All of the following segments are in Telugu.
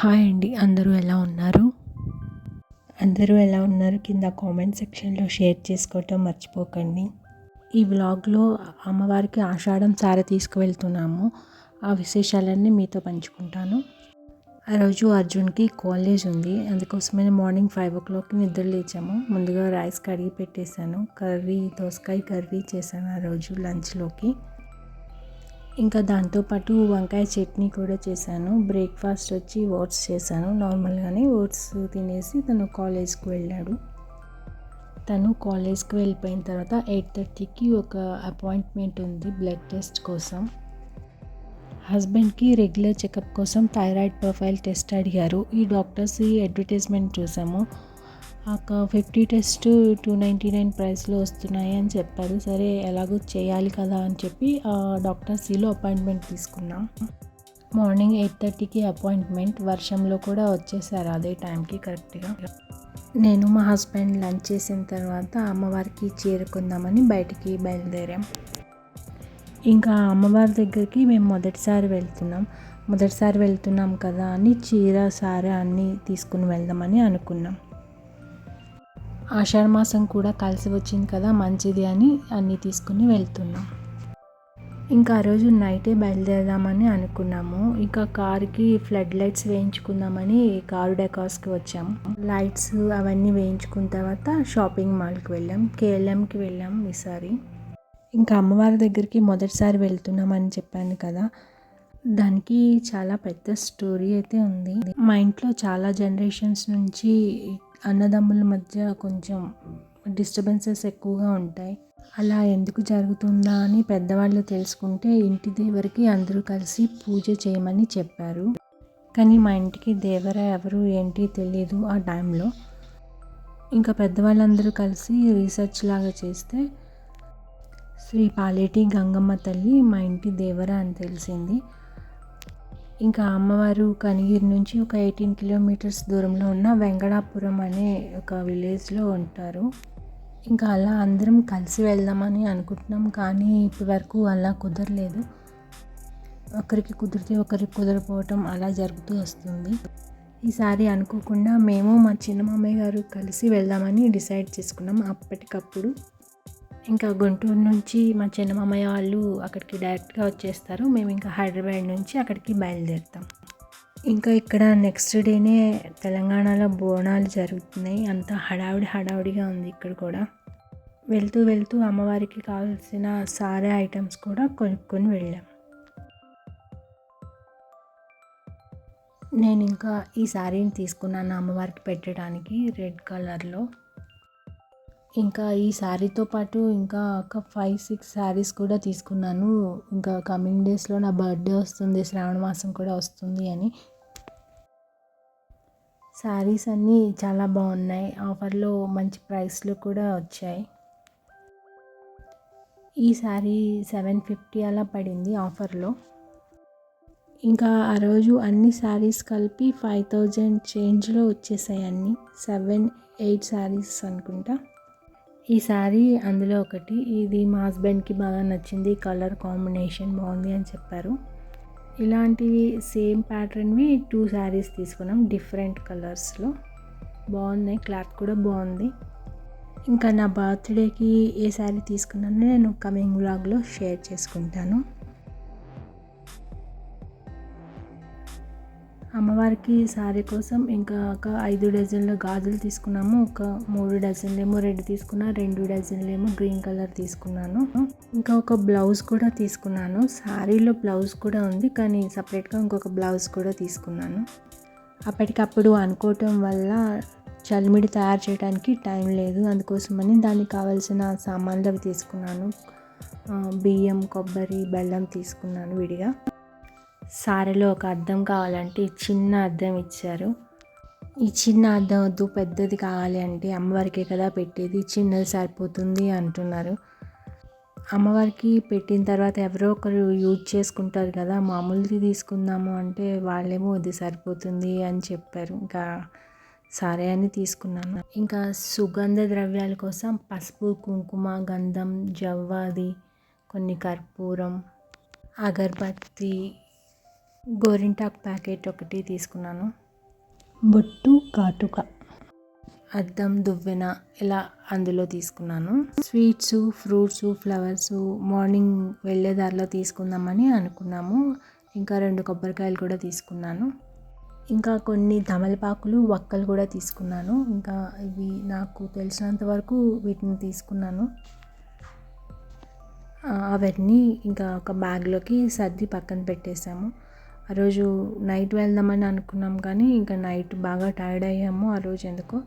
హాయ్ అండి. అందరూ ఎలా ఉన్నారు కింద కామెంట్ సెక్షన్లో షేర్ చేసుకోవటం మర్చిపోకండి. ఈ వ్లాగ్లో అమ్మవారికి ఆషాఢం సారె తీసుకువెళ్తున్నాము. ఆ విశేషాలన్నీ మీతో పంచుకుంటాను. ఆ రోజు అర్జున్కి కాలేజ్ ఉంది. అందుకోసమే మార్నింగ్ 5 o'clock నిద్ర లేచాము. ముందుగా రైస్ కడిగి పెట్టేశాను. దోసకాయ కర్రీ చేశాను ఆ రోజు లంచ్లోకి. ఇంకా దాంతోపాటు వంకాయ చట్నీ కూడా చేశాను. బ్రేక్ఫాస్ట్ వచ్చి ఓట్స్ చేశాను. నార్మల్గానే ఓట్స్ తినేసి తను కాలేజ్కి వెళ్ళాడు. తను కాలేజ్కి వెళ్ళిపోయిన తర్వాత 8:30కి ఒక అపాయింట్మెంట్ ఉంది బ్లడ్ టెస్ట్ కోసం. హస్బెండ్కి రెగ్యులర్ చెకప్ కోసం థైరాయిడ్ ప్రొఫైల్ టెస్ట్ అడిగారు. ఈ డాక్టర్స్ అడ్వర్టైజ్మెంట్ చూసాము. ఒక 50 టెస్ట్ 299 ప్రైస్లో వస్తున్నాయి అని చెప్పారు. సరే ఎలాగో చేయాలి కదా అని చెప్పి డాక్టర్స్లో అపాయింట్మెంట్ తీసుకున్నాం. మార్నింగ్ 8:30కి అపాయింట్మెంట్. వర్షంలో కూడా వచ్చేసారు అదే టైంకి కరెక్ట్గా. నేను మా హస్బెండ్ లంచ్ చేసిన తర్వాత అమ్మవారికి చేరుకుందామని బయటికి బయలుదేరాం. ఇంకా అమ్మవారి దగ్గరికి మేము మొదటిసారి వెళ్తున్నాం కదా అని చీర సారె అన్నీ తీసుకుని వెళ్దామని అనుకున్నాం. ఆషాఢ మాసం కూడా కలిసి వచ్చింది కదా, మంచిది అని అన్నీ తీసుకుని వెళ్తున్నాం. ఇంకా ఆ రోజు నైటే బయలుదేరదామని అనుకున్నాము. ఇంకా కార్కి ఫ్లడ్ లైట్స్ వేయించుకుందామని కారు డెకార్స్కి వచ్చాము. లైట్స్ అవన్నీ వేయించుకున్న తర్వాత షాపింగ్ మాల్కి వెళ్ళాం. కేఎల్ఎంకి వెళ్ళాం ఈసారి. ఇంకా అమ్మవారి దగ్గరికి మొదటిసారి వెళ్తున్నామని చెప్పాను కదా, దానికి చాలా పెద్ద స్టోరీ అయితే ఉంది. మా ఇంట్లో చాలా జనరేషన్స్ నుంచి అన్నదమ్ముల మధ్య కొంచెం డిస్టర్బెన్సెస్ ఎక్కువగా ఉంటాయి. అలా ఎందుకు జరుగుతుందా అని పెద్దవాళ్ళు తెలుసుకుంటే ఇంటి దేవరికి అందరూ కలిసి పూజ చేయమని చెప్పారు. కానీ మా ఇంటికి దేవర ఎవరు ఏంటి తెలియదు ఆ టైంలో. ఇంకా పెద్దవాళ్ళందరూ కలిసి రీసెర్చ్ లాగా చేస్తే శ్రీ పాలేటి గంగమ్మ తల్లి మా ఇంటి దేవర అని తెలిసింది. ఇంకా అమ్మవారు కనిగిరి నుంచి ఒక 18 kilometers దూరంలో ఉన్న వెంకటాపురం అనే ఒక విలేజ్లో ఉంటారు. ఇంకా అలా అందరం కలిసి వెళ్దామని అనుకుంటున్నాం, కానీ ఇప్పటి వరకు అలా కుదరలేదు. ఒకరికి కుదిరితే ఒకరికి కుదరపోవటం అలా జరుగుతూ వస్తుంది. ఈసారి అనుకోకుండా మేము మా చిన్న మామయ్య గారు కలిసి వెళ్దామని డిసైడ్ చేసుకున్నాం అప్పటికప్పుడు. ఇంకా గుంటూరు నుంచి మా చిన్న మామయ్య వాళ్ళు అక్కడికి డైరెక్ట్గా వచ్చేస్తారు. మేము ఇంకా హైదరాబాద్ నుంచి అక్కడికి బయలుదేరుతాం. ఇంకా ఇక్కడ నెక్స్ట్ డేనే తెలంగాణలో బోనాలు జరుగుతున్నాయి. అంతా హడావిడిగా ఉంది ఇక్కడ కూడా. వెళ్తూ అమ్మవారికి కావాల్సిన సారే ఐటమ్స్ కూడా కొనుక్కొని వెళ్ళాం. నేను ఇంకా ఈ శారీని తీసుకున్నాను అమ్మవారికి పెట్టడానికి రెడ్ కలర్లో. ఇంకా ఈ శారీతో పాటు ఇంకా ఒక 5-6 శారీస్ కూడా తీసుకున్నాను. ఇంకా కమింగ్ డేస్లో నా బర్త్డే వస్తుంది, శ్రావణ మాసం కూడా వస్తుంది అని. శారీస్ అన్నీ చాలా బాగున్నాయి. ఆఫర్లో మంచి ప్రైస్లో కూడా వచ్చాయి. ఈ శారీ 750 అలా పడింది ఆఫర్లో. ఇంకా ఆ రోజు అన్ని శారీస్ కలిపి 5000 చేంజ్లో వచ్చేసాయి. అన్నీ 7-8 శారీస్ అనుకుంటా. ఈ శారీ అందులో ఒకటి. ఇది మా హస్బెండ్కి బాగా నచ్చింది, కలర్ కాంబినేషన్ బాగుంది అని చెప్పారు. ఇలాంటివి సేమ్ ప్యాటర్న్వి 2 శారీస్ తీసుకున్నాం డిఫరెంట్ కలర్స్లో. బాగున్నాయి, క్లాత్ కూడా బాగుంది. ఇంకా నా బర్త్డేకి ఏ శారీ తీసుకున్నానో నేను కమింగ్ వ్లాగ్లో షేర్ చేసుకుంటాను. అమ్మవారికి శారీ కోసం ఇంకా ఒక 5 డజన్ల గాజులు తీసుకున్నాము. ఒక 3 డజన్లేమో రెడ్ తీసుకున్నా, 2 డజన్లేమో గ్రీన్ కలర్ తీసుకున్నాను. ఇంకా ఒక బ్లౌజ్ కూడా తీసుకున్నాను. శారీలో బ్లౌజ్ కూడా ఉంది, కానీ సపరేట్గా ఇంకొక బ్లౌజ్ కూడా తీసుకున్నాను. అప్పటికప్పుడు అనుకోవటం వల్ల చలిమిడి తయారు చేయడానికి టైం లేదు, అందుకోసమని దానికి కావాల్సిన సామాన్లు అవి తీసుకున్నాను. బియ్యం, కొబ్బరి, బెల్లం తీసుకున్నాను విడిగా. సారెలో ఒక అద్దం కావాలంటే చిన్న అద్దం ఇచ్చారు. ఈ చిన్న అద్దం వద్దు, పెద్దది కావాలి అంటే అమ్మవారికే కదా పెట్టేది, చిన్నది సరిపోతుంది అంటున్నారు. అమ్మవారికి పెట్టిన తర్వాత ఎవరో ఒకరు యూజ్ చేసుకుంటారు కదా, మామూలుది తీసుకుందాము అంటే వాళ్ళేమో ఇది సరిపోతుంది అని చెప్పారు. ఇంకా సరే అని తీసుకున్నాను. ఇంకా సుగంధ ద్రవ్యాల కోసం పసుపు, కుంకుమ, గంధం, జవ్వాది, కొన్ని కర్పూరం, అగరబత్తి, గోరింటాకు ప్యాకెట్ ఒకటి తీసుకున్నాను. బొట్టు కాటుక, అద్దం, దువ్వెన ఇలా అందులో తీసుకున్నాను. స్వీట్స్, ఫ్రూట్స్, ఫ్లవర్స్ మార్నింగ్ వెళ్ళే దారిలో తీసుకుందామని అనుకున్నాము. ఇంకా 2 కొబ్బరికాయలు కూడా తీసుకున్నాను. ఇంకా కొన్ని తమలపాకులు, వక్కలు కూడా తీసుకున్నాను. ఇంకా ఇవి నాకు తెలిసినంత వరకు వీటిని తీసుకున్నాను. అవన్నీ ఇంకా ఒక బ్యాగ్లోకి సర్ది పక్కన పెట్టేసాము. ఆ రోజు నైట్ వెళ్దామని అనుకున్నాం కానీ ఇంకా నైట్ బాగా టైర్డ్ అయ్యాము ఆ రోజు ఎందుకో.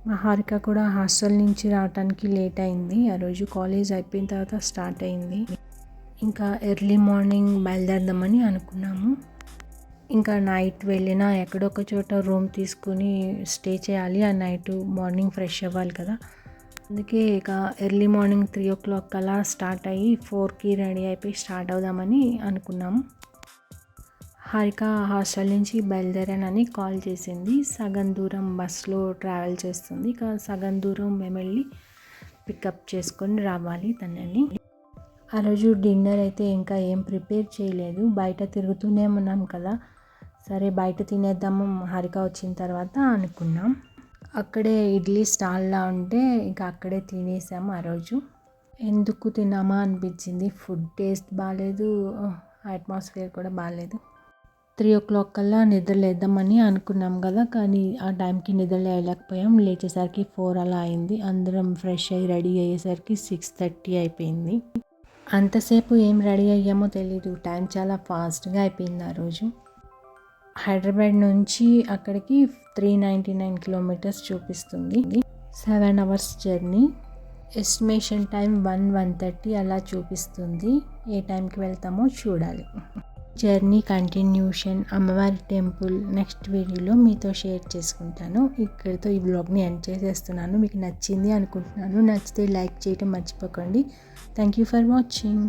మా హారిక కూడా హాస్టల్ నుంచి రావడానికి లేట్ అయింది. ఆ రోజు కాలేజ్ అయిపోయిన తర్వాత స్టార్ట్ అయింది. ఇంకా ఎర్లీ మార్నింగ్ బయలుదేరదామని అనుకున్నాము. ఇంకా నైట్ వెళ్ళినా ఎక్కడొక చోట రూమ్ తీసుకుని స్టే చేయాలి. ఆ నైట్ మార్నింగ్ ఫ్రెష్ అవ్వాలి కదా. అందుకే ఇక ఎర్లీ మార్నింగ్ 3 o'clock అలా స్టార్ట్ అయ్యి 4కి రెడీ అయిపోయి స్టార్ట్ అవుదామని అనుకున్నాము. హారిక హాస్టల్ నుంచి బయలుదేరానని కాల్ చేసింది. సగం దూరం బస్లో ట్రావెల్ చేస్తుంది. ఇక సగం దూరం మేము వెళ్ళి పికప్ చేసుకొని రావాలి తనని. ఆ రోజు డిన్నర్ అయితే ఇంకా ఏం ప్రిపేర్ చేయలేదు. బయట తిరుగుతూనే ఉన్నాం కదా, సరే బయట తినేద్దాము హారిక వచ్చిన తర్వాత అనుకున్నాం. అక్కడే ఇడ్లీ స్టాల్లా ఉంటే ఇంకా అక్కడే తినేసాము. ఆ రోజు ఎందుకు తిన్నామా అనిపించింది. ఫుడ్ టేస్ట్ బాగాలేదు, అట్మాస్ఫియర్ కూడా బాగాలేదు. 3 o'clock కల్లా నిద్ర లేద్దామని అనుకున్నాం కదా, కానీ ఆ టైంకి నిద్ర లేకపోయాం. లేచేసరికి 4 అలా అయింది. అందరం ఫ్రెష్ అయ్యి రెడీ అయ్యేసరికి 6:30 అయిపోయింది. అంతసేపు ఏం రెడీ అయ్యామో తెలీదు. టైం చాలా ఫాస్ట్గా అయిపోయింది ఆ రోజు. హైదరాబాద్ నుంచి అక్కడికి 399 kilometers చూపిస్తుంది. 7 hours జర్నీ. ఎస్టిమేషన్ టైం 1:30 అలా చూపిస్తుంది. ఏ టైంకి వెళ్తామో చూడాలి. జర్నీ కంటిన్యూషన్, అమ్మవారి టెంపుల్ నెక్స్ట్ వీడియోలో మీతో షేర్ చేసుకుంటాను. ఇక్కడితో ఈ బ్లాగ్ని ఎండ్ చేసేస్తున్నాను. మీకు నచ్చింది అనుకుంటున్నాను. నచ్చితే లైక్ చేయడం మర్చిపోకండి. Thank you for watching.